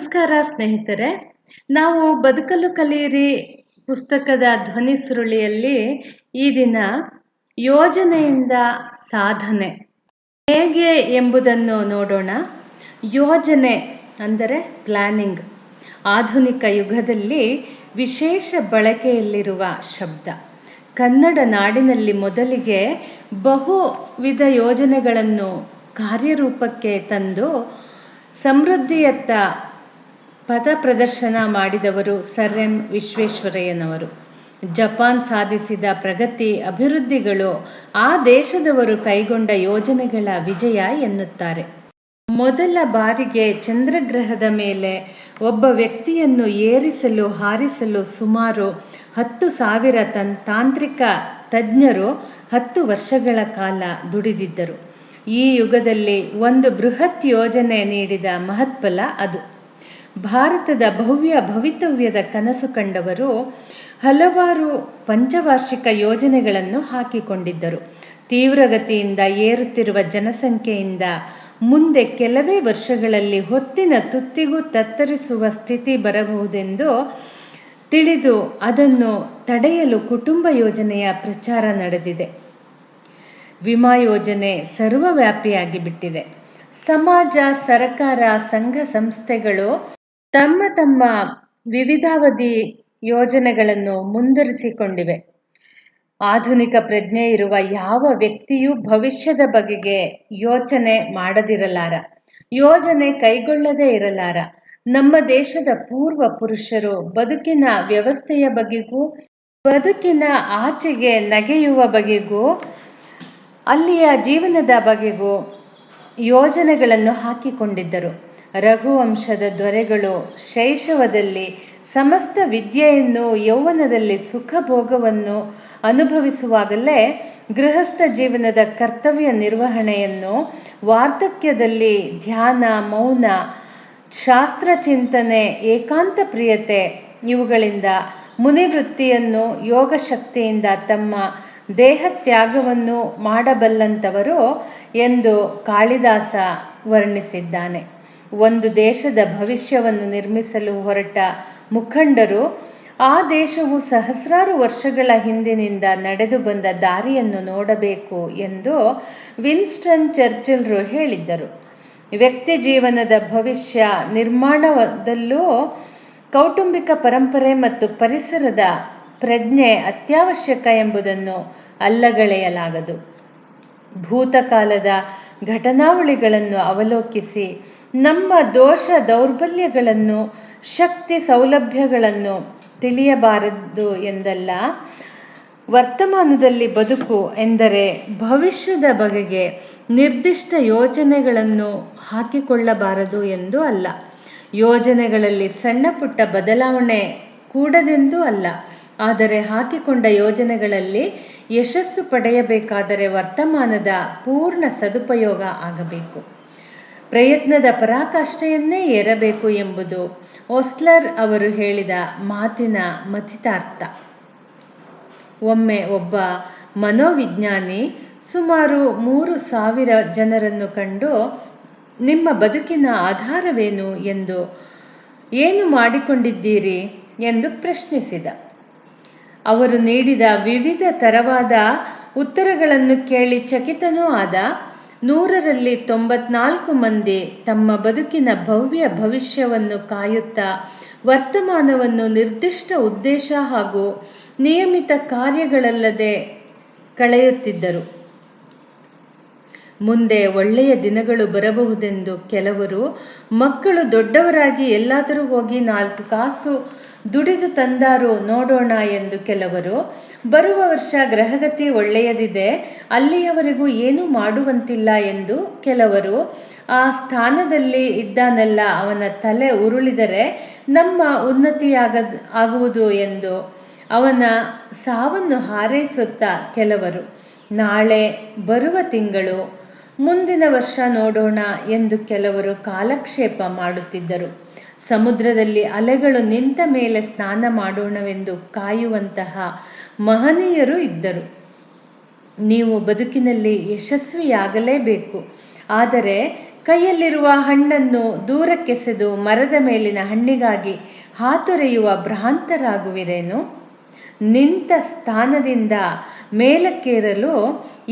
ನಮಸ್ಕಾರ ಸ್ನೇಹಿತರೆ. ನಾವು ಬದುಕಲು ಕಲಿಯಿರಿ ಪುಸ್ತಕದ ಧ್ವನಿ ಸುರುಳಿಯಲ್ಲಿ ಈ ದಿನ ಯೋಜನೆಯಿಂದ ಸಾಧನೆ ಹೇಗೆ ಎಂಬುದನ್ನು ನೋಡೋಣ. ಯೋಜನೆ ಅಂದರೆ ಪ್ಲಾನಿಂಗ್ ಆಧುನಿಕ ಯುಗದಲ್ಲಿ ವಿಶೇಷ ಬಳಕೆಯಲ್ಲಿರುವ ಶಬ್ದ. ಕನ್ನಡ ನಾಡಿನಲ್ಲಿ ಮೊದಲಿಗೆ ಬಹುವಿಧ ಯೋಜನೆಗಳನ್ನು ಕಾರ್ಯರೂಪಕ್ಕೆ ತಂದು ಸಮೃದ್ಧಿಯತ್ತ ಪಥ ಪ್ರದರ್ಶನ ಮಾಡಿದವರು ಸರ್ ಎಂ ವಿಶ್ವೇಶ್ವರಯ್ಯನವರು. ಜಪಾನ್ ಸಾಧಿಸಿದ ಪ್ರಗತಿ ಅಭಿವೃದ್ಧಿಗಳು ಆ ದೇಶದವರು ಕೈಗೊಂಡ ಯೋಜನೆಗಳ ವಿಜಯ ಎನ್ನುತ್ತಾರೆ. ಮೊದಲ ಬಾರಿಗೆ ಚಂದ್ರಗ್ರಹದ ಮೇಲೆ ಒಬ್ಬ ವ್ಯಕ್ತಿಯನ್ನು ಏರಿಸಲು ಹಾರಿಸಲು ಸುಮಾರು 10,000 ತಾಂತ್ರಿಕ ತಜ್ಞರು 10 ವರ್ಷಗಳ ಕಾಲ ದುಡಿದಿದ್ದರು. ಈ ಯುಗದಲ್ಲಿ ಒಂದು ಬೃಹತ್ ಯೋಜನೆ ನೀಡಿದ ಮಹತ್ಫಲ ಅದು. ಭಾರತದ ಭವ್ಯ ಭವಿತವ್ಯದ ಕನಸು ಕಂಡವರು ಹಲವಾರು ಪಂಚವಾರ್ಷಿಕ ಯೋಜನೆಗಳನ್ನು ಹಾಕಿಕೊಂಡಿದ್ದರು. ತೀವ್ರಗತಿಯಿಂದ ಏರುತ್ತಿರುವ ಜನಸಂಖ್ಯೆಯಿಂದ ಮುಂದೆ ಕೆಲವೇ ವರ್ಷಗಳಲ್ಲಿ ಹೊತ್ತಿನ ತುತ್ತಿಗೂ ತತ್ತರಿಸುವ ಸ್ಥಿತಿ ಬರಬಹುದೆಂದು ತಿಳಿದು ಅದನ್ನು ತಡೆಯಲು ಕುಟುಂಬ ಯೋಜನೆಯ ಪ್ರಚಾರ ನಡೆದಿದೆ. ವಿಮಾ ಯೋಜನೆ ಸರ್ವವ್ಯಾಪಿಯಾಗಿ ಬಿಟ್ಟಿದೆ. ಸಮಾಜ, ಸರಕಾರ, ಸಂಘ ಸಂಸ್ಥೆಗಳು ತಮ್ಮ ತಮ್ಮ ವಿವಿಧಾವಧಿ ಯೋಜನೆಗಳನ್ನು ಮುಂದುವರಿಸಿಕೊಂಡಿವೆ. ಆಧುನಿಕ ಪ್ರಜ್ಞೆ ಇರುವ ಯಾವ ವ್ಯಕ್ತಿಯೂ ಭವಿಷ್ಯದ ಬಗೆಗೆ ಯೋಚನೆ ಮಾಡದಿರಲಾರ, ಯೋಜನೆ ಕೈಗೊಳ್ಳದೇ ಇರಲಾರ. ನಮ್ಮ ದೇಶದ ಪೂರ್ವ ಪುರುಷರು ಬದುಕಿನ ವ್ಯವಸ್ಥೆಯ ಬಗೆಗೂ ಬದುಕಿನ ಆಚೆಗೆ ನಗೆಯುವ ಬಗೆಗೂ ಅಲ್ಲಿಯ ಜೀವನದ ಬಗೆಗೂ ಯೋಜನೆಗಳನ್ನು ಹಾಕಿಕೊಂಡಿದ್ದರು. ರಘುವಂಶದ ದೊರೆಗಳು ಶೈಶವದಲ್ಲಿ ಸಮಸ್ತ ವಿದ್ಯೆಯನ್ನು, ಯೌವನದಲ್ಲಿ ಸುಖ ಭೋಗವನ್ನು ಅನುಭವಿಸುವಾಗಲೇ ಗೃಹಸ್ಥ ಜೀವನದ ಕರ್ತವ್ಯ ನಿರ್ವಹಣೆಯನ್ನು, ವಾರ್ಧಕ್ಯದಲ್ಲಿ ಧ್ಯಾನ, ಮೌನ, ಶಾಸ್ತ್ರ ಚಿಂತನೆ, ಏಕಾಂತ ಪ್ರಿಯತೆ ಇವುಗಳಿಂದ ಮುನಿವೃತ್ತಿಯನ್ನು, ಯೋಗ ಶಕ್ತಿಯಿಂದ ತಮ್ಮ ದೇಹತ್ಯಾಗವನ್ನು ಮಾಡಬಲ್ಲಂಥವರು ಎಂದು ಕಾಳಿದಾಸ ವರ್ಣಿಸಿದ್ದಾನೆ. ಒಂದು ದೇಶದ ಭವಿಷ್ಯವನ್ನು ನಿರ್ಮಿಸಲು ಹೊರಟ ಮುಖಂಡರು ಆ ದೇಶವು ಸಹಸ್ರಾರು ವರ್ಷಗಳ ಹಿಂದಿನಿಂದ ನಡೆದು ಬಂದ ದಾರಿಯನ್ನು ನೋಡಬೇಕು ಎಂದು ವಿನ್ಸ್ಟನ್ ಚರ್ಚಿಲ್ರು ಹೇಳಿದ್ದರು. ವ್ಯಕ್ತಿ ಜೀವನದ ಭವಿಷ್ಯ ನಿರ್ಮಾಣದಲ್ಲೂ ಕೌಟುಂಬಿಕ ಪರಂಪರೆ ಮತ್ತು ಪರಿಸರದ ಪ್ರಜ್ಞೆ ಅತ್ಯವಶ್ಯಕ ಎಂಬುದನ್ನು ಅಲ್ಲಗಳೆಯಲಾಗದು. ಭೂತಕಾಲದ ಘಟನಾವಳಿಗಳನ್ನು ಅವಲೋಕಿಸಿ ನಮ್ಮ ದೋಷ ದೌರ್ಬಲ್ಯಗಳನ್ನು, ಶಕ್ತಿ ಸೌಲಭ್ಯಗಳನ್ನು ತಿಳಿಯಬಾರದು ಎಂದಲ್ಲ. ವರ್ತಮಾನದಲ್ಲಿ ಬದುಕು ಎಂದರೆ ಭವಿಷ್ಯದ ಬಗೆಗೆ ನಿರ್ದಿಷ್ಟ ಯೋಜನೆಗಳನ್ನು ಹಾಕಿಕೊಳ್ಳಬಾರದು ಎಂದು ಅಲ್ಲ. ಯೋಜನೆಗಳಲ್ಲಿ ಸಣ್ಣ ಪುಟ್ಟ ಬದಲಾವಣೆ ಕೂಡದೆಂದೂ ಅಲ್ಲ. ಆದರೆ ಹಾಕಿಕೊಂಡ ಯೋಜನೆಗಳಲ್ಲಿ ಯಶಸ್ಸು ಪಡೆಯಬೇಕಾದರೆ ವರ್ತಮಾನದ ಪೂರ್ಣ ಸದುಪಯೋಗ ಆಗಬೇಕು. ಪ್ರಯತ್ನದ ಪರಾಕಾಷ್ಠೆಯನ್ನೇ ಏರಬೇಕು ಎಂಬುದು ಓಸ್ಲರ್ ಅವರು ಹೇಳಿದ ಮಾತಿನ ಮಥಿತಾರ್ಥ. ಒಮ್ಮೆ ಒಬ್ಬ ಮನೋವಿಜ್ಞಾನಿ ಸುಮಾರು 3,000 ಜನರನ್ನು ಕಂಡು, ನಿಮ್ಮ ಬದುಕಿನ ಆಧಾರವೇನು ಎಂದು, ಏನು ಮಾಡಿಕೊಂಡಿದ್ದೀರಿ ಎಂದು ಪ್ರಶ್ನಿಸಿದ. ಅವರು ನೀಡಿದ ವಿವಿಧ ತರವಾದ ಉತ್ತರಗಳನ್ನು ಕೇಳಿ ಚಕಿತನೂ ಆದ. 100ರಲ್ಲಿ 94 ಮಂದಿ ತಮ್ಮ ಬದುಕಿನ ಭವ್ಯ ಭವಿಷ್ಯವನ್ನು ಕಾಯುತ್ತಾ ವರ್ತಮಾನವನ್ನು ನಿರ್ದಿಷ್ಟ ಉದ್ದೇಶ ಹಾಗೂ ನಿಯಮಿತ ಕಾರ್ಯಗಳಲ್ಲದೆ ಕಳೆಯುತ್ತಿದ್ದರು. ಮುಂದೆ ಒಳ್ಳೆಯ ದಿನಗಳು ಬರಬಹುದೆಂದು ಕೆಲವರು, ಮಕ್ಕಳು ದೊಡ್ಡವರಾಗಿ ಎಲ್ಲಾದರೂ ಹೋಗಿ 4 ಕಾಸು ದುಡಿದು ತಂದಾರು ನೋಡೋಣ ಎಂದು ಕೆಲವರು, ಬರುವ ವರ್ಷ ಗ್ರಹಗತಿ ಒಳ್ಳೆಯದಿದೆ, ಅಲ್ಲಿಯವರೆಗೂ ಏನೂ ಮಾಡುವಂತಿಲ್ಲ ಎಂದು ಕೆಲವರು, ಆ ಸ್ಥಾನದಲ್ಲಿ ಇದ್ದಾನಲ್ಲ ಅವನ ತಲೆ ಉರುಳಿದರೆ ನಮ್ಮ ಉನ್ನತಿಯಾಗುವುದು ಎಂದು ಅವನ ಸಾವನ್ನು ಹಾರೈಸುತ್ತಾ ಕೆಲವರು, ನಾಳೆ, ಬರುವ ತಿಂಗಳು, ಮುಂದಿನ ವರ್ಷ ನೋಡೋಣ ಎಂದು ಕೆಲವರು ಕಾಲಕ್ಷೇಪ ಮಾಡುತ್ತಿದ್ದರು. ಸಮುದ್ರದಲ್ಲಿ ಅಲೆಗಳು ನಿಂತ ಮೇಲೆ ಸ್ನಾನ ಮಾಡೋಣವೆಂದು ಕಾಯುವಂತಹ ಮಹನೀಯರು ಇದ್ದರು. ನೀವು ಬದುಕಿನಲ್ಲಿ ಯಶಸ್ವಿಯಾಗಲೇಬೇಕು, ಆದರೆ ಕೈಯಲ್ಲಿರುವ ಹಣ್ಣನ್ನು ದೂರಕ್ಕೆಸೆದು ಮರದ ಮೇಲಿನ ಹಣ್ಣಿಗಾಗಿ ಹಾತೊರೆಯುವ ಭ್ರಾಂತರಾಗುವಿರೇನು? ನಿಂತ ಸ್ಥಾನದಿಂದ ಮೇಲಕ್ಕೇರಲು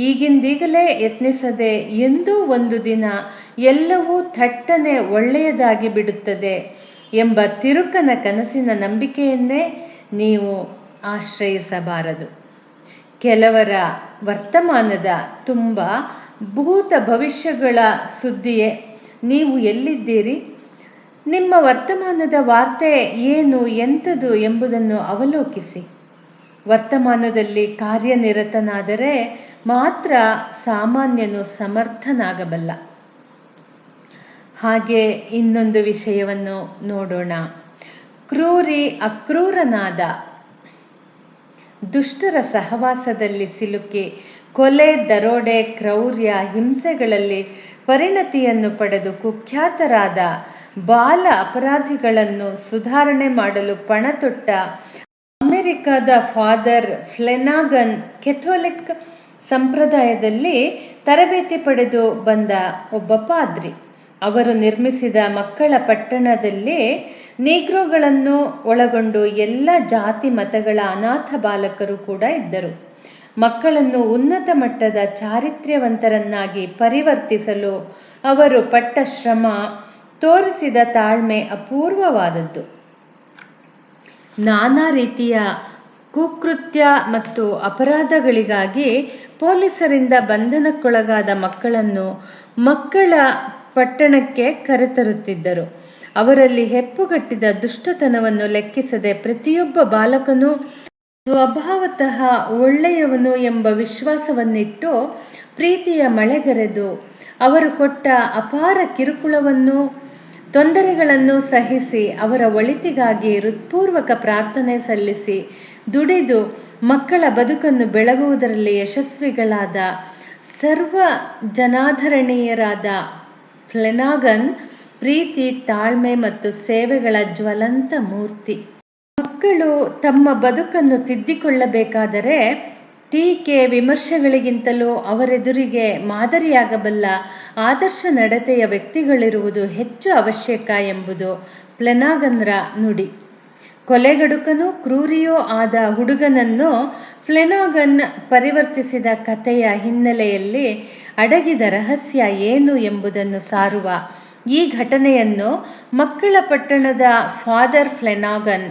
ಈಗಿಂದೀಗಲೇ ಯತ್ನಿಸದೆ ಎಂದೂ ಒಂದು ದಿನ ಎಲ್ಲವೂ ಥಟ್ಟನೆ ಒಳ್ಳೆಯದಾಗಿ ಬಿಡುತ್ತದೆ ಎಂಬ ತಿರುಕನ ಕನಸಿನ ನಂಬಿಕೆಯನ್ನೇ ನೀವು ಆಶ್ರಯಿಸಬಾರದು. ಕೆಲವರ ವರ್ತಮಾನದ ತುಂಬ ಭೂತ ಭವಿಷ್ಯಗಳ ಸುದ್ದಿಯೇ. ನೀವು ಎಲ್ಲಿದ್ದೀರಿ? ನಿಮ್ಮ ವರ್ತಮಾನದ ವಾರ್ತೆ ಏನು, ಎಂಥದು ಎಂಬುದನ್ನು ಅವಲೋಕಿಸಿ. ವರ್ತಮಾನದಲ್ಲಿ ಕಾರ್ಯನಿರತನಾದರೆ ಮಾತ್ರ ಸಾಮಾನ್ಯನು ಸಮರ್ಥನಾಗಬಲ್ಲ. ಹಾಗೆ ಇನ್ನೊಂದು ವಿಷಯವನ್ನು ನೋಡೋಣ. ಕ್ರೂರಿ ಅಕ್ರೂರನಾದ ದುಷ್ಟರ ಸಹವಾಸದಲ್ಲಿ ಸಿಲುಕಿ ಕೊಲೆ, ದರೋಡೆ, ಕ್ರೌರ್ಯ, ಹಿಂಸೆಗಳಲ್ಲಿ ಪರಿಣತಿಯನ್ನು ಪಡೆದು ಕುಖ್ಯಾತರಾದ ಬಾಲ ಅಪರಾಧಿಗಳನ್ನು ಸುಧಾರಣೆ ಮಾಡಲು ಪಣತೊಟ್ಟ ಅಮೆರಿಕದ ಫಾದರ್ ಫ್ಲೆನಾಗನ್ ಕೆಥೋಲಿಕ್ ಸಂಪ್ರದಾಯದಲ್ಲಿ ತರಬೇತಿ ಪಡೆದು ಬಂದ ಒಬ್ಬ ಪಾದ್ರಿ. ಅವರು ನಿರ್ಮಿಸಿದ ಮಕ್ಕಳ ಪಟ್ಟಣದಲ್ಲಿ ನೀಗ್ರೋಗಳನ್ನು ಒಳಗೊಂಡು ಎಲ್ಲ ಜಾತಿ ಮತಗಳ ಅನಾಥ ಬಾಲಕರು ಕೂಡ ಇದ್ದರು. ಮಕ್ಕಳನ್ನು ಉನ್ನತ ಮಟ್ಟದ ಚಾರಿತ್ರ್ಯವಂತರನ್ನಾಗಿ ಪರಿವರ್ತಿಸಲು ಅವರು ಪಟ್ಟ ಶ್ರಮ, ತೋರಿಸಿದ ತಾಳ್ಮೆ ಅಪೂರ್ವವಾದದ್ದು. ನಾನಾ ರೀತಿಯ ಕುಕೃತ್ಯ ಮತ್ತು ಅಪರಾಧಗಳಿಗಾಗಿ ಪೊಲೀಸರಿಂದ ಬಂಧನಕ್ಕೊಳಗಾದ ಮಕ್ಕಳನ್ನು ಮಕ್ಕಳ ಪಟ್ಟಣಕ್ಕೆ ಕರೆತರುತ್ತಿದ್ದರು. ಅವರಲ್ಲಿ ಹೆಪ್ಪುಗಟ್ಟಿದ ದುಷ್ಟತನವನ್ನು ಲೆಕ್ಕಿಸದೆ ಪ್ರತಿಯೊಬ್ಬ ಬಾಲಕನೂ ಸ್ವಭಾವತಃ ಒಳ್ಳೆಯವನು ಎಂಬ ವಿಶ್ವಾಸವನ್ನಿಟ್ಟು ಪ್ರೀತಿಯ ಮಳೆಗರೆದು ಅವರು ಕೊಟ್ಟ ಅಪಾರ ಕಿರುಕುಳವನ್ನು, ತೊಂದರೆಗಳನ್ನು ಸಹಿಸಿ ಅವರ ಒಳಿತಿಗಾಗಿ ಹೃತ್ಪೂರ್ವಕ ಪ್ರಾರ್ಥನೆ ಸಲ್ಲಿಸಿ ದುಡಿದು ಮಕ್ಕಳ ಬದುಕನ್ನು ಬೆಳಗುವುದರಲ್ಲಿ ಯಶಸ್ವಿಗಳಾದ ಸರ್ವ ಜನಾಧರಣೀಯರಾದ ಫ್ಲೆನಾಗನ್ ಪ್ರೀತಿ, ತಾಳ್ಮೆ ಮತ್ತು ಸೇವೆಗಳ ಜ್ವಲಂತ ಮೂರ್ತಿ. ಮಕ್ಕಳು ತಮ್ಮ ಬದುಕನ್ನು ತಿದ್ದಿಕೊಳ್ಳಬೇಕಾದರೆ ಟೀಕೆ, ವಿಮರ್ಶೆಗಳಿಗಿಂತಲೂ ಅವರೆದುರಿಗೆ ಮಾದರಿಯಾಗಬಲ್ಲ ಆದರ್ಶ ನಡತೆಯ ವ್ಯಕ್ತಿಗಳಿರುವುದು ಹೆಚ್ಚು ಅವಶ್ಯಕ ಎಂಬುದು ಫ್ಲೆನಾಗನ್ರ ನುಡಿ. ಕೊಲೆಗಡುಕನೂ ಕ್ರೂರಿಯೂ ಆದ ಹುಡುಗನನ್ನು ಫ್ಲೆನಾಗನ್ ಪರಿವರ್ತಿಸಿದ ಕಥೆಯ ಹಿನ್ನೆಲೆಯಲ್ಲಿ ಅಡಗಿದ ರಹಸ್ಯ ಏನು ಎಂಬುದನ್ನು ಸಾರುವ ಈ ಘಟನೆಯನ್ನು ಮಕ್ಕಳ ಪಟ್ಟಣದ ಫಾದರ್ ಫ್ಲೆನಾಗನ್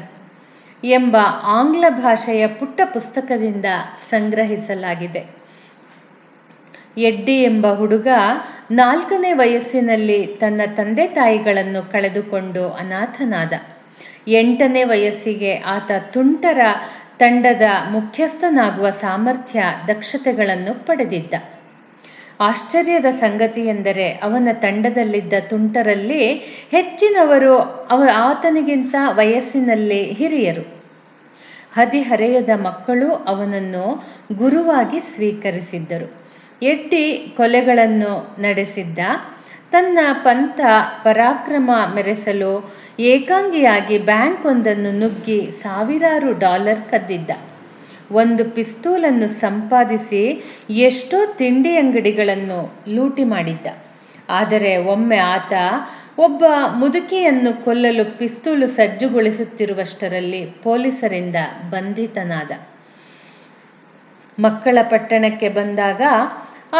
ಎಂಬ ಆಂಗ್ಲ ಭಾಷೆಯ ಪುಟ್ಟ ಪುಸ್ತಕದಿಂದ ಸಂಗ್ರಹಿಸಲಾಗಿದೆ. ಎಡ್ಡಿ ಎಂಬ ಹುಡುಗ 4ನೇ ವಯಸ್ಸಿನಲ್ಲಿ ತನ್ನ ತಂದೆ ತಾಯಿಗಳನ್ನು ಕಳೆದುಕೊಂಡು ಅನಾಥನಾದ. 8ನೇ ವಯಸ್ಸಿಗೆ ಆತ ತುಂಟರ ತಂಡದ ಮುಖ್ಯಸ್ಥನಾಗುವ ಸಾಮರ್ಥ್ಯ, ದಕ್ಷತೆಗಳನ್ನು ಪಡೆದಿದ್ದ. ಆಶ್ಚರ್ಯದ ಸಂಗತಿಯೆಂದರೆ ಅವನ ತಂಡದಲ್ಲಿದ್ದ ತುಂಟರಲ್ಲಿ ಹೆಚ್ಚಿನವರು ಆತನಿಗಿಂತ ವಯಸ್ಸಿನಲ್ಲಿ ಹಿರಿಯರು. ಹದಿಹರೆಯದ ಮಕ್ಕಳು ಅವನನ್ನು ಗುರುವಾಗಿ ಸ್ವೀಕರಿಸಿದ್ದರು. ಎಡ್ಡಿ ಕೊಲೆಗಳನ್ನು ನಡೆಸಿದ್ದ. ತನ್ನ ಪಂಥ ಪರಾಕ್ರಮ ಮೆರೆಸಲು ಏಕಾಂಗಿಯಾಗಿ ಬ್ಯಾಂಕ್ ಒಂದನ್ನು ನುಗ್ಗಿ ಸಾವಿರಾರು $1,000 ಕದ್ದಿದ್ದ. ಒಂದು ಪಿಸ್ತೂಲನ್ನು ಸಂಪಾದಿಸಿ ಎಷ್ಟೋ ತಿಂಡಿ ಅಂಗಡಿಗಳನ್ನು ಲೂಟಿ ಮಾಡಿದ್ದ. ಆದರೆ ಒಮ್ಮೆ ಆತ ಒಬ್ಬ ಮುದುಕಿಯನ್ನು ಕೊಲ್ಲಲು ಪಿಸ್ತೂಲು ಸಜ್ಜುಗೊಳಿಸುತ್ತಿರುವಷ್ಟರಲ್ಲಿ ಪೊಲೀಸರಿಂದ ಬಂಧಿತನಾದ. ಮಕ್ಕಳ ಪಟ್ಟಣಕ್ಕೆ ಬಂದಾಗ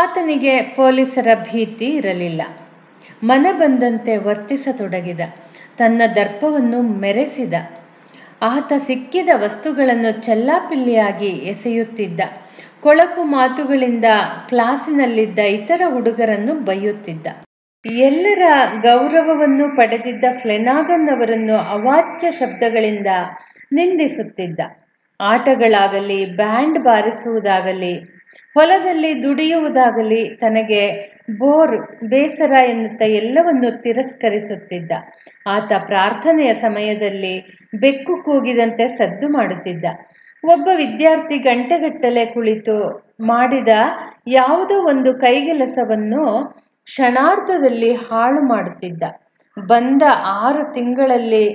ಆತನಿಗೆ ಪೊಲೀಸರ ಭೀತಿ ಇರಲಿಲ್ಲ. ಮನ ಬಂದಂತೆ ವರ್ತಿಸತೊಡಗಿದ. ತನ್ನ ದರ್ಪವನ್ನು ಮೆರೆಸಿದ. ಆತ ಸಿಕ್ಕಿದ ವಸ್ತುಗಳನ್ನು ಚೆಲ್ಲಾಪಿಲ್ಲಿಯಾಗಿ ಎಸೆಯುತ್ತಿದ್ದ. ಕೊಳಕು ಮಾತುಗಳಿಂದ ಕ್ಲಾಸಿನಲ್ಲಿದ್ದ ಇತರ ಹುಡುಗರನ್ನು ಬೈಯುತ್ತಿದ್ದ. ಎಲ್ಲರ ಗೌರವವನ್ನು ಪಡೆದಿದ್ದ ಫ್ಲೆನಾಗನ್ ಅವರನ್ನು ಅವಾಚ್ಯ ಶಬ್ದಗಳಿಂದ ನಿಂದಿಸುತ್ತಿದ್ದ. ಆಟಗಳಾಗಲಿ, ಬ್ಯಾಂಡ್ ಬಾರಿಸುವುದಾಗಲಿ, ಹೊಲದಲ್ಲಿ ದುಡಿಯುವುದಾಗಲಿ ತನಗೆ ಬೇಸರ ಎನ್ನುತ್ತಾ ಎಲ್ಲವನ್ನು ತಿರಸ್ಕರಿಸುತ್ತಿದ್ದ. ಆತ ಪ್ರಾರ್ಥನೆಯ ಸಮಯದಲ್ಲಿ ಬೆಕ್ಕು ಕೂಗಿದಂತೆ ಸದ್ದು ಮಾಡುತ್ತಿದ್ದ. ಒಬ್ಬ ವಿದ್ಯಾರ್ಥಿ ಗಂಟೆಗಟ್ಟಲೆ ಕುಳಿತು ಮಾಡಿದ ಯಾವುದೋ ಒಂದು ಕೈಗೆಲಸವನ್ನು ಕ್ಷಣಾರ್ಧದಲ್ಲಿ ಹಾಳು ಮಾಡುತ್ತಿದ್ದ. ಬಂದ 6 ತಿಂಗಳಲ್ಲಿ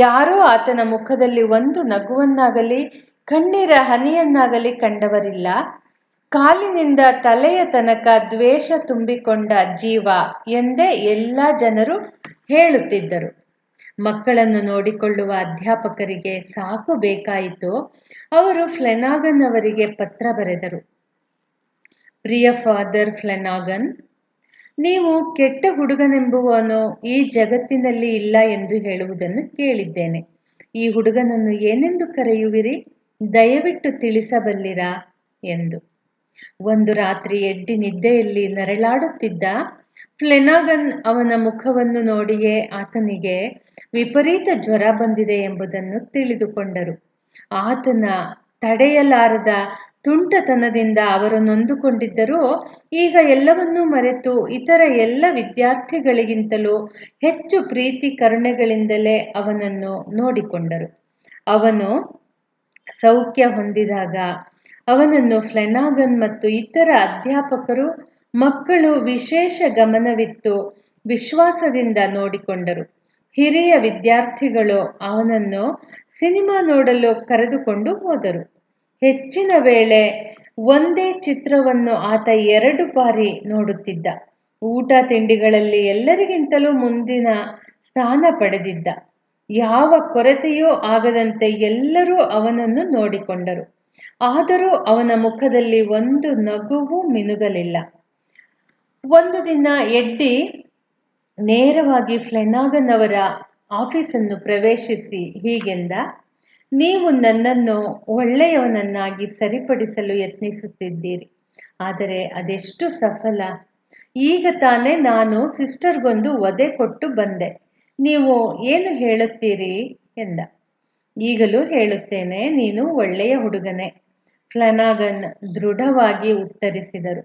ಯಾರೂ ಆತನ ಮುಖದಲ್ಲಿ ಒಂದು ನಗುವನ್ನಾಗಲಿ, ಕಣ್ಣೀರ ಹನಿಯನ್ನಾಗಲಿ ಕಂಡವರಿಲ್ಲ. ಕಾಲಿನಿಂದ ತಲೆಯ ತನಕ ದ್ವೇಷ ತುಂಬಿಕೊಂಡ ಜೀವ ಎಂದೇ ಎಲ್ಲ ಜನರು ಹೇಳುತ್ತಿದ್ದರು. ಮಕ್ಕಳನ್ನು ನೋಡಿಕೊಳ್ಳುವ ಅಧ್ಯಾಪಕರಿಗೆ ಸಾಕು ಬೇಕಾಯಿತು. ಅವರು ಫ್ಲೆನಾಗನ್ ಅವರಿಗೆ ಪತ್ರ ಬರೆದರು. ಪ್ರಿಯ ಫಾದರ್ ಫ್ಲೆನಾಗನ್, ನೀವು ಕೆಟ್ಟ ಹುಡುಗನೆಂಬುವನು ಈ ಜಗತ್ತಿನಲ್ಲಿ ಇಲ್ಲ ಎಂದು ಹೇಳುವುದನ್ನು ಕೇಳಿದ್ದೇನೆ. ಈ ಹುಡುಗನನ್ನು ಏನೆಂದು ಕರೆಯುವಿರಿ? ದಯವಿಟ್ಟು ತಿಳಿಸಬಲ್ಲಿರಾ ಎಂದು. ಒಂದು ರಾತ್ರಿ ಎಡ್ಡಿ ನಿದ್ದೆಯಲ್ಲಿ ನರಳಾಡುತ್ತಿದ್ದ. ಫ್ಲೆನಾಗನ್ ಅವನ ಮುಖವನ್ನು ನೋಡಿಯೇ ಆತನಿಗೆ ವಿಪರೀತ ಜ್ವರ ಬಂದಿದೆ ಎಂಬುದನ್ನು ತಿಳಿದುಕೊಂಡರು. ಆತನ ತಡೆಯಲಾರದ ತುಂಟತನದಿಂದ ಅವರು ನೊಂದುಕೊಂಡಿದ್ದರೂ ಈಗ ಎಲ್ಲವನ್ನೂ ಮರೆತು ಇತರ ಎಲ್ಲ ವಿದ್ಯಾರ್ಥಿಗಳಿಗಿಂತಲೂ ಹೆಚ್ಚು ಪ್ರೀತಿ ಕರುಣೆಗಳಿಂದಲೇ ಅವನನ್ನು ನೋಡಿಕೊಂಡರು. ಅವನು ಸೌಖ್ಯ ಹೊಂದಿದಾಗ ಅವನನ್ನು ಫ್ಲೆನಾಗನ್ ಮತ್ತು ಇತರ ಅಧ್ಯಾಪಕರು ಮಕ್ಕಳು ವಿಶೇಷ ಗಮನವಿತ್ತು ವಿಶ್ವಾಸದಿಂದ ನೋಡಿಕೊಂಡರು. ಹಿರಿಯ ವಿದ್ಯಾರ್ಥಿಗಳು ಅವನನ್ನು ಸಿನಿಮಾ ನೋಡಲು ಕರೆದುಕೊಂಡು ಹೋದರು. ಹೆಚ್ಚಿನ ವೇಳೆ ಒಂದೇ ಚಿತ್ರವನ್ನು ಆತ 2 ಬಾರಿ ನೋಡುತ್ತಿದ್ದ. ಊಟ ತಿಂಡಿಗಳಲ್ಲಿ ಎಲ್ಲರಿಗಿಂತಲೂ ಮುಂದಿನ ಸ್ಥಾನ ಪಡೆದಿದ್ದ. ಯಾವ ಕೊರತೆಯೂ ಆಗದಂತೆ ಎಲ್ಲರೂ ಅವನನ್ನು ನೋಡಿಕೊಂಡರು. ಆದರೂ ಅವನ ಮುಖದಲ್ಲಿ ಒಂದು ನಗುವೂ ಮಿನುಗಲಿಲ್ಲ. ಒಂದು ದಿನ ಎಡ್ಡಿ ನೇರವಾಗಿ ಫ್ಲೆನಾಗನ್ ಅವರ ಆಫೀಸನ್ನು ಪ್ರವೇಶಿಸಿ ಹೀಗೆಂದ: ನೀವು ನನ್ನನ್ನು ಒಳ್ಳೆಯವನನ್ನಾಗಿ ಸರಿಪಡಿಸಲು ಯತ್ನಿಸುತ್ತಿದ್ದೀರಿ, ಆದರೆ ಅದೆಷ್ಟು ಸಫಲ. ಈಗ ತಾನೇ ನಾನು ಸಿಸ್ಟರ್ಗೊಂದು ಒದೆ ಕೊಟ್ಟು ಬಂದೆ. ನೀವು ಏನು ಹೇಳುತ್ತೀರಿ ಎಂದ. ಈಗಲೂ ಹೇಳುತ್ತೇನೆ, ನೀನು ಒಳ್ಳೆಯ ಹುಡುಗನೇ, ಫ್ಲೆನಾಗನ್ ದೃಢವಾಗಿ ಉತ್ತರಿಸಿದರು.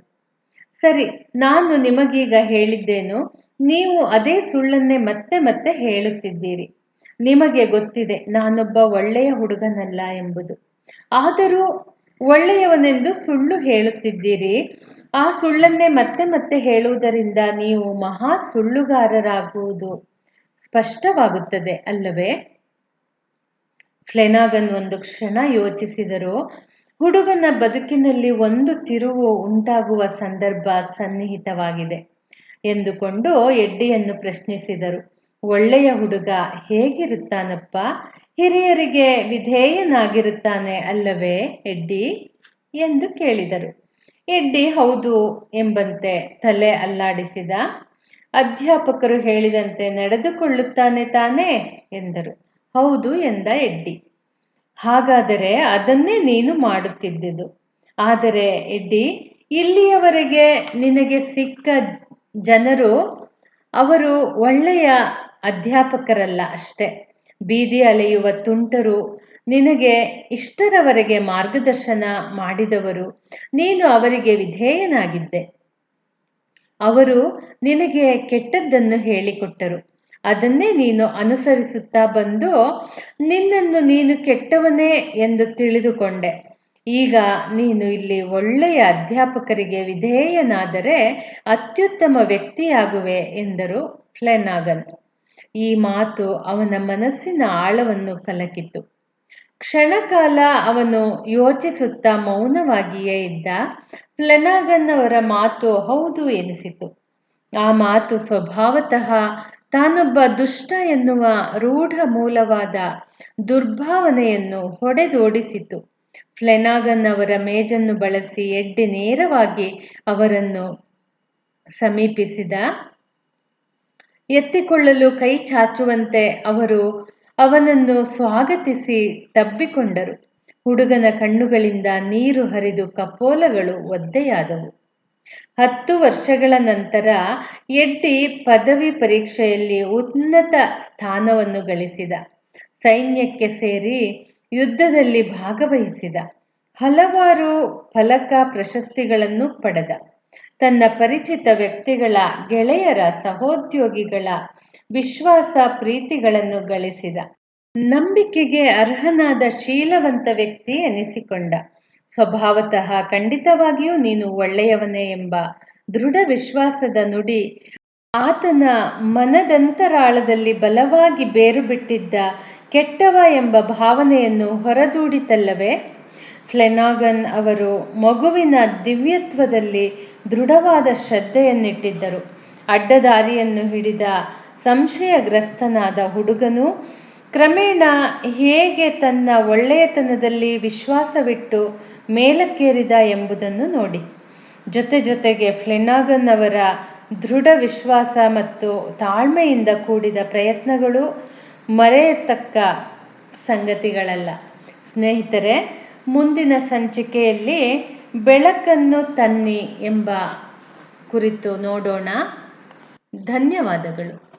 ಸರಿ, ನಾನು ನಿಮಗೀಗ ಹೇಳಿದ್ದೇನು, ನೀವು ಅದೇ ಸುಳ್ಳನ್ನೇ ಮತ್ತೆ ಮತ್ತೆ ಹೇಳುತ್ತಿದ್ದೀರಿ. ನಿಮಗೆ ಗೊತ್ತಿದೆ ನಾನೊಬ್ಬ ಒಳ್ಳೆಯ ಹುಡುಗನಲ್ಲ ಎಂಬುದು. ಆದರೂ ಒಳ್ಳೆಯವನೆಂದು ಸುಳ್ಳು ಹೇಳುತ್ತಿದ್ದೀರಿ. ಆ ಸುಳ್ಳನ್ನೇ ಮತ್ತೆ ಮತ್ತೆ ಹೇಳುವುದರಿಂದ ನೀವು ಮಹಾ ಸುಳ್ಳುಗಾರರಾಗುವುದು ಸ್ಪಷ್ಟವಾಗುತ್ತದೆ ಅಲ್ಲವೇ? ಫ್ಲೆನಾಗನ್ ಒಂದು ಕ್ಷಣ ಯೋಚಿಸಿದರು. ಹುಡುಗನ ಬದುಕಿನಲ್ಲಿ ಒಂದು ತಿರುವು ಉಂಟಾಗುವ ಸಂದರ್ಭ ಸನ್ನಿಹಿತವಾಗಿದೆ ಎಂದುಕೊಂಡು ಎಡ್ಡಿಯನ್ನು ಪ್ರಶ್ನಿಸಿದರು. ಒಳ್ಳೆಯ ಹುಡುಗ ಹೇಗಿರುತ್ತಾನಪ್ಪ? ಹಿರಿಯರಿಗೆ ವಿಧೇಯನಾಗಿರುತ್ತಾನೆ ಅಲ್ಲವೇ ಎಡ್ಡಿ ಎಂದು ಕೇಳಿದರು. ಎಡ್ಡಿ ಹೌದು ಎಂಬಂತೆ ತಲೆ ಅಲ್ಲಾಡಿಸಿದ. ಅಧ್ಯಾಪಕರು ಹೇಳಿದಂತೆ ನಡೆದುಕೊಳ್ಳುತ್ತಾನೆ ತಾನೇ ಎಂದರು. ಹೌದು ಎಂದ ಎಡ್ಡಿ. ಹಾಗಾದರೆ ಅದನ್ನೇ ನೀನು ಮಾಡುತ್ತಿದ್ದುದು. ಆದರೆ ಎಡ್ಡಿ, ಇಲ್ಲಿಯವರೆಗೆ ನಿನಗೆ ಸಿಕ್ಕ ಜನರು ಅವರು ಒಳ್ಳೆಯ ಅಧ್ಯಾಪಕರಲ್ಲ ಅಷ್ಟೆ. ಬೀದಿ ಅಲೆಯುವ ತುಂಟರು, ನಿನಗೆ ಇಷ್ಟರವರೆಗೆ ಮಾರ್ಗದರ್ಶನ ಮಾಡಿದವರು. ನೀನು ಅವರಿಗೆ ವಿಧೇಯನಾಗಿದ್ದೆ. ಅವರು ನಿನಗೆ ಕೆಟ್ಟದ್ದನ್ನು ಹೇಳಿಕೊಟ್ಟರು. ಅದನ್ನೇ ನೀನು ಅನುಸರಿಸುತ್ತಾ ಬಂದು ನಿನ್ನನ್ನು ನೀನು ಕೆಟ್ಟವನೇ ಎಂದು ತಿಳಿದುಕೊಂಡೆ. ಈಗ ನೀನು ಇಲ್ಲಿ ಒಳ್ಳೆಯ ಅಧ್ಯಾಪಕರಿಗೆ ವಿಧೇಯನಾದರೆ ಅತ್ಯುತ್ತಮ ವ್ಯಕ್ತಿಯಾಗುವೆ ಎಂದರು ಫ್ಲೆನಾಗನ್. ಈ ಮಾತು ಅವನ ಮನಸ್ಸಿನ ಆಳವನ್ನು ಕಲಕಿತು. ಕ್ಷಣಕಾಲ ಅವನು ಯೋಚಿಸುತ್ತಾ ಮೌನವಾಗಿಯೇ ಇದ್ದ. ಫ್ಲೆನಾಗನ್ ಅವರ ಮಾತು ಹೌದು ಎನಿಸಿತು. ಆ ಮಾತು ಸ್ವಭಾವತಃ ತಾನೊಬ್ಬ ದುಷ್ಟ ಎನ್ನುವ ರೂಢ ಮೂಲವಾದ ದುರ್ಭಾವನೆಯನ್ನು ಹೊಡೆದೋಡಿಸಿತು. ಫ್ಲೆನಾಗನ್ ಅವರ ಮೇಜನ್ನು ಬಳಸಿ ಎಡ್ಡಿ ನೇರವಾಗಿ ಅವರನ್ನು ಸಮೀಪಿಸಿದ. ಎತ್ತಿಕೊಳ್ಳಲು ಕೈ ಚಾಚುವಂತೆ ಅವರು ಅವನನ್ನು ಸ್ವಾಗತಿಸಿ ತಬ್ಬಿಕೊಂಡರು. ಹುಡುಗನ ಕಣ್ಣುಗಳಿಂದ ನೀರು ಹರಿದು ಕಪೋಲಗಳು ಒದ್ದೆಯಾದವು. 10 ವರ್ಷಗಳ ನಂತರ ಎಡ್ಡಿ ಪದವಿ ಪರೀಕ್ಷೆಯಲ್ಲಿ ಉನ್ನತ ಸ್ಥಾನವನ್ನು ಗಳಿಸಿದ. ಸೈನ್ಯಕ್ಕೆ ಸೇರಿ ಯುದ್ಧದಲ್ಲಿ ಭಾಗವಹಿಸಿದ. ಹಲವಾರು ಫಲಕ ಪ್ರಶಸ್ತಿಗಳನ್ನು ಪಡೆದ. ತನ್ನ ಪರಿಚಿತ ವ್ಯಕ್ತಿಗಳ, ಗೆಳೆಯರ, ಸಹೋದ್ಯೋಗಿಗಳ ವಿಶ್ವಾಸ ಪ್ರೀತಿಗಳನ್ನು ಗಳಿಸಿದ. ನಂಬಿಕೆಗೆ ಅರ್ಹನಾದ ಶೀಲವಂತ ವ್ಯಕ್ತಿ ಎನಿಸಿಕೊಂಡ. ಸ್ವಭಾವತಃ ಖಂಡಿತವಾಗಿಯೂ ನೀನು ಒಳ್ಳೆಯವನೇ ಎಂಬ ದೃಢ ವಿಶ್ವಾಸದ ನುಡಿ ಆತನ ಮನದಂತರಾಳದಲ್ಲಿ ಬಲವಾಗಿ ಬೇರು ಬಿಟ್ಟಿದ್ದ ಕೆಟ್ಟವ ಎಂಬ ಭಾವನೆಯನ್ನು ಹೊರದೂಡಿತಲ್ಲವೇ? ಫ್ಲೆನಾಗನ್ ಅವರು ಮಗುವಿನ ದಿವ್ಯತ್ವದಲ್ಲಿ ದೃಢವಾದ ಶ್ರದ್ಧೆಯನ್ನಿಟ್ಟಿದ್ದರು. ಅಡ್ಡದಾರಿಯನ್ನು ಹಿಡಿದ ಸಂಶಯಗ್ರಸ್ತನಾದ ಹುಡುಗನು ಕ್ರಮೇಣ ಹೇಗೆ ತನ್ನ ಒಳ್ಳೆಯತನದಲ್ಲಿ ವಿಶ್ವಾಸವಿಟ್ಟು ಮೇಲಕ್ಕೇರಿದ ಎಂಬುದನ್ನು ನೋಡಿ. ಜೊತೆಗೆ ಫ್ಲೆನಾಗನ್ ಅವರ ದೃಢ ವಿಶ್ವಾಸ ಮತ್ತು ತಾಳ್ಮೆಯಿಂದ ಕೂಡಿದ ಪ್ರಯತ್ನಗಳು ಮರೆಯತಕ್ಕ ಸಂಗತಿಗಳಲ್ಲ. ಸ್ನೇಹಿತರೆ, ಮುಂದಿನ ಸಂಚಿಕೆಯಲ್ಲಿ ಬೆಳಕನ್ನು ತನ್ನಿ ಎಂಬ ಕುರಿತು ನೋಡೋಣ. ಧನ್ಯವಾದಗಳು.